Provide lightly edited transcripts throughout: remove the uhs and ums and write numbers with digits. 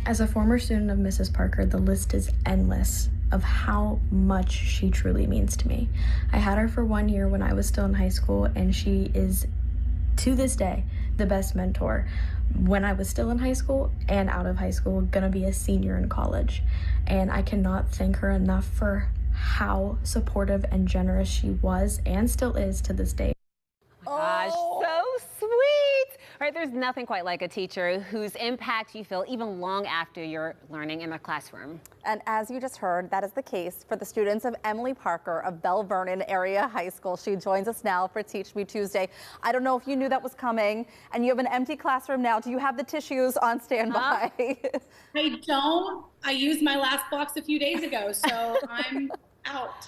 As a former student of Mrs. Parker, the list is endless of how much she truly means to me. I had her for 1 year when I was still in high school, and she is, to this day, the best mentor. When I was still in high school and out of high school, gonna be a senior in college. And I cannot thank her enough for how supportive and generous she was and still is to this day. Gosh, so sweet. All right, there's nothing quite like a teacher whose impact you feel even long after you're learning in the classroom. And as you just heard, that is the case for the students of Emily Parker of Belle Vernon Area High School. She joins us now for Teach Me Tuesday. I don't know if you knew that was coming, and you have an empty classroom now. Do you have the tissues on standby? I don't. I used my last box a few days ago, so I'm out.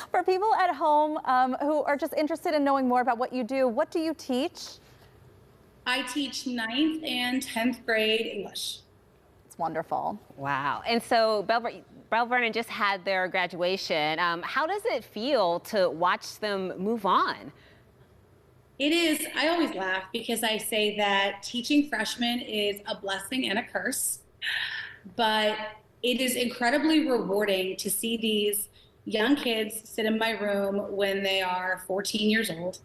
For people at home who are just interested in knowing more about what you do, what do you teach? I teach 9th and 10th grade English. It's wonderful. Wow. And so Belle Vernon just had their graduation. How does it feel to watch them move on? It is, I always laugh because I say that teaching freshmen is a blessing and a curse, but it is incredibly rewarding to see these young kids sit in my room when they are 14 years old.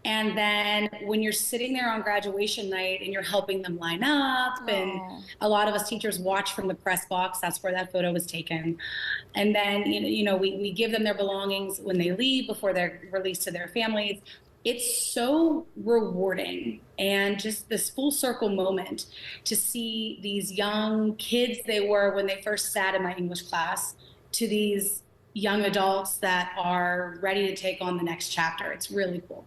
And then when you're sitting there on graduation night and you're helping them line up, and a lot of us teachers watch from the press box, that's where that photo was taken. And then, we give them their belongings when they leave before they're released to their families. It's so rewarding, and just this full circle moment to see these young kids they were when they first sat in my English class to these young adults that are ready to take on the next chapter. It's really cool.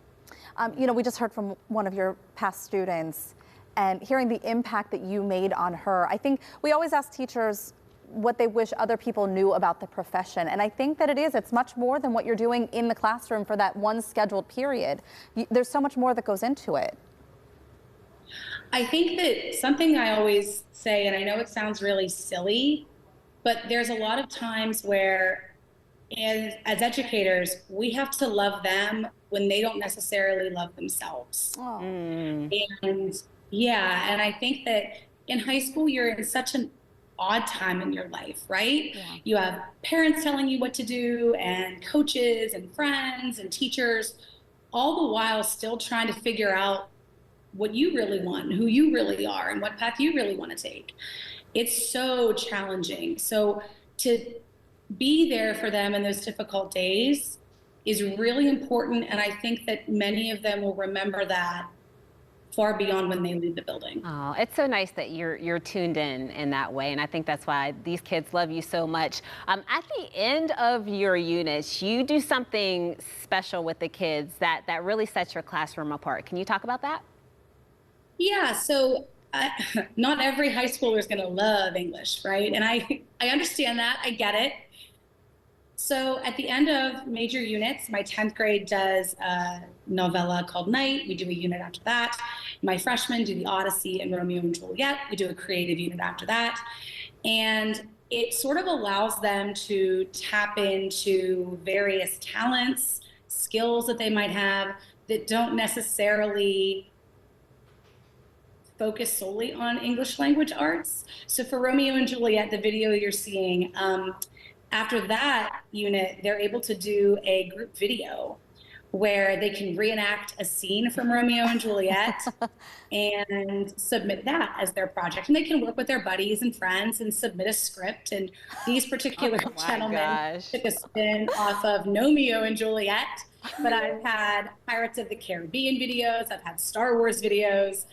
We just heard from one of your past students, and hearing the impact that you made on her. I think we always ask teachers what they wish other people knew about the profession. And I think that it's much more than what you're doing in the classroom for that one scheduled period. There's so much more that goes into it. I think that something I always say, and I know it sounds really silly, but there's a lot of times where as educators, we have to love them when they don't necessarily love themselves. And I think that in high school, you're in such an odd time in your life, right? Yeah. You have parents telling you what to do, and coaches and friends and teachers, all the while still trying to figure out what you really want, who you really are, and what path you really want to take. It's so challenging. So to be there for them in those difficult days is really important, and I think that many of them will remember that far beyond when they leave the building. Oh, it's so nice that you're tuned in that way, and I think that's why these kids love you so much. At the end of your units, you do something special with the kids that really sets your classroom apart. Can you talk about that? Yeah, so not every high schooler is going to love English, right? And I understand that. I get it. So at the end of major units, my 10th grade does a novella called Night. We do a unit after that. My freshmen do the Odyssey and Romeo and Juliet. We do a creative unit after that. And it sort of allows them to tap into various talents, skills that they might have that don't necessarily focus solely on English language arts. So for Romeo and Juliet, the video you're seeing, after that unit, they're able to do a group video where they can reenact a scene from Romeo and Juliet and submit that as their project. And they can work with their buddies and friends and submit a script. And these particular gentlemen took a spin off of Romeo and Juliet, but I've had Pirates of the Caribbean videos, I've had Star Wars videos.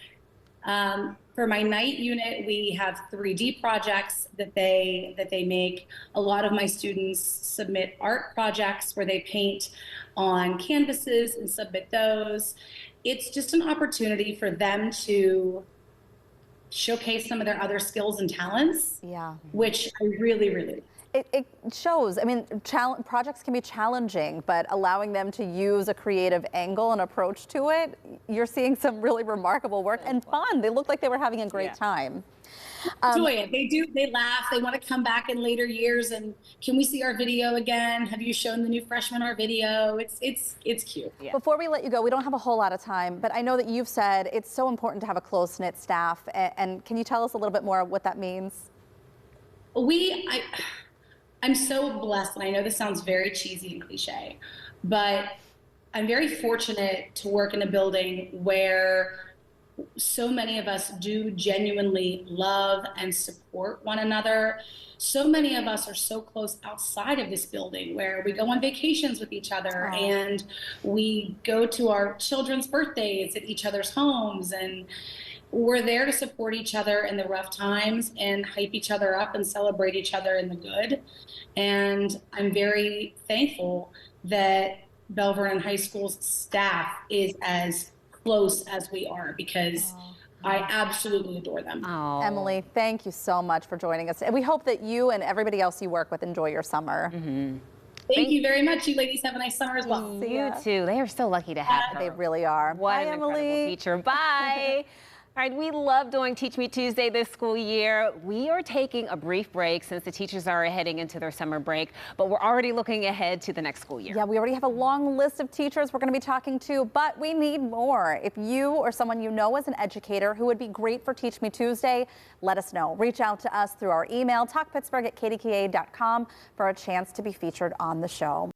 For my night unit, we have 3D projects that they make. A lot of my students submit art projects where they paint on canvases and submit those. It's just an opportunity for them to showcase some of their other skills and talents, which I really, really It shows. I mean, projects can be challenging, but allowing them to use a creative angle and approach to it, you're seeing some really remarkable work and fun. They look like they were having a great time. Enjoy it. They do. They laugh. They want to come back in later years and can we see our video again? Have you shown the new freshmen our video? It's cute. Yeah. Before we let you go, we don't have a whole lot of time, but I know that you've said it's so important to have a close-knit staff. And can you tell us a little bit more of what that means? I'm so blessed, and I know this sounds very cheesy and cliche, but I'm very fortunate to work in a building where so many of us do genuinely love and support one another. So many of us are so close outside of this building where we go on vacations with each other and we go to our children's birthdays at each other's homes, and we're there to support each other in the rough times and hype each other up and celebrate each other in the good. And I'm very thankful that Vernon High School's staff is as close as we are, because I absolutely adore them. Emily, thank you so much for joining us. And we hope that you and everybody else you work with enjoy your summer. Thank you very much. You ladies have a nice summer as well. You too. They are so lucky to have her. They really are. What Bye, an Emily. incredible teacher. Bye. All right, we love doing Teach Me Tuesday this school year. We are taking a brief break since the teachers are heading into their summer break, but we're already looking ahead to the next school year. Yeah, we already have a long list of teachers we're going to be talking to, but we need more. If you or someone you know is an educator who would be great for Teach Me Tuesday, let us know. Reach out to us through our email, talkpittsburgh@kdka.com, for a chance to be featured on the show.